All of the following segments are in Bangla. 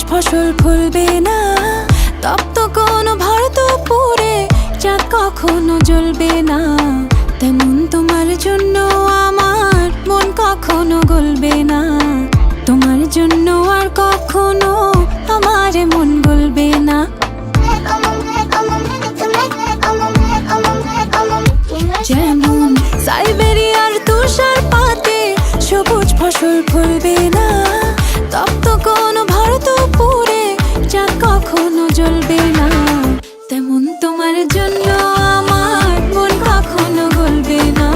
ফসল ফলবে না, তপ্ত কোনো ভারতপুরে চাঁদ কখনো জ্বলবে না। তেমন তোমার জন্য আমার মন কখনো গলবে না, তোমার জন্য আর কখনো আমার মন গলবে না। যেমন সাইবেরিয়ার তুষার পাতে সবুজ ফসল ফলবে না, তপ্ত কোনো ভারতপুরে চাঁদ কখনো জ্বলবে না। তেমন তোমার জন্য আমার মন কখনো গলবে না,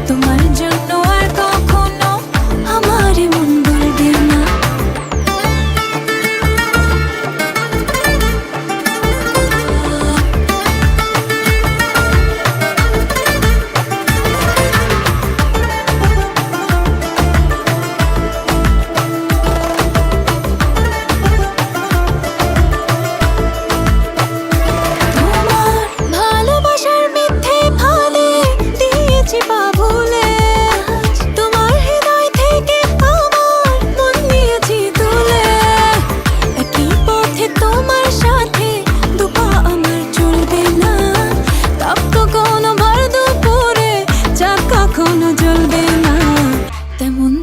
তোমার জন্য আর কখনো আমার মন গলবে না।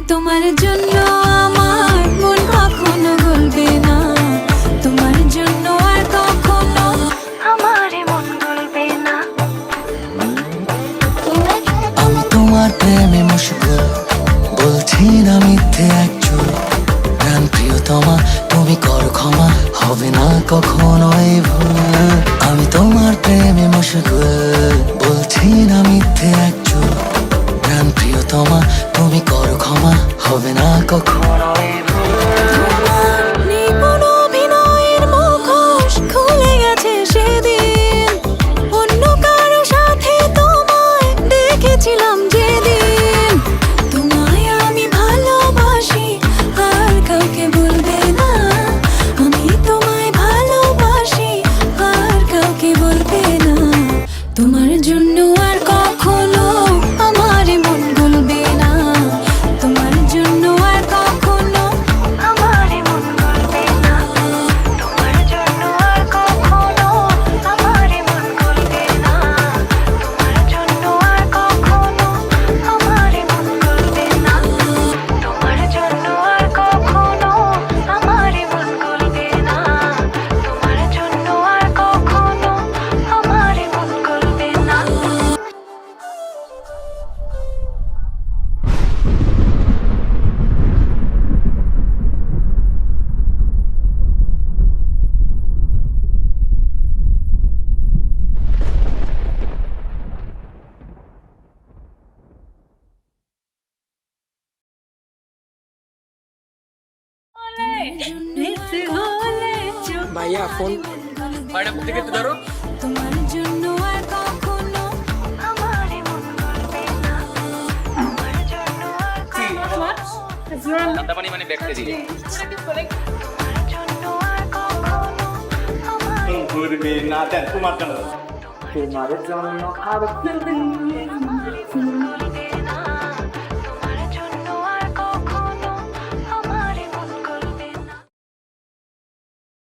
তোমার জন্য আমার মন কখনো গলবে না, তোমার জন্য আর কখনো আমার মন গলবে না। আমি তোমার প্রেমে মশগুল, বলছি না মিথ্যে একচুল। প্রাণ প্রিয়তমা তুমি করো ক্ষমা, হবে না কখনো এই ভুল। আমি তোমার প্রেমে মশগুল, বলছি না মিথ্যে একচুল। প্রাণ প্রিয়তমা তুমি করো ক্ষমা, হবে না কখনো এই ভুল। তোমার নিপুণ অভিনয়ের মুখোশ খুলে গেছে সেদিন, অন্য কারো সাথে তোমায় দেখেছিলাম যেদিন। তোমায় আমি ভালোবাসি আর কাউকে বলবে না, আমি তোমায় ভালোবাসি আর কাউকে বলবে না। তোমার জন্য আর কখনো আমার মন গলবে না, তোমার জন্য আর কখনো আমার মন গলবে না, তোমার জন্য আর কখনো আমার মন গলবে না, তোমার জন্য আর কখনো আমার মন গলবে না, তোমার জন্য আর কখনো আমার মন গলবে না, তোমার জন্য আর কখনো আমার মন গলবে না। ভাইয়া ফোন বাইরে থেকে একটু ধরো। তোমার জন্য আর কখনো আমার মন গলবে না, তোমার জন্য আর কখনো ঠান্ডা পানি মানে ব্যাগটা দিয়ে তোমার জন্য আর কখনো আমার ঘুরবে না দেন তোমার জন্য, তোমার জন্য আর মন গলবে না।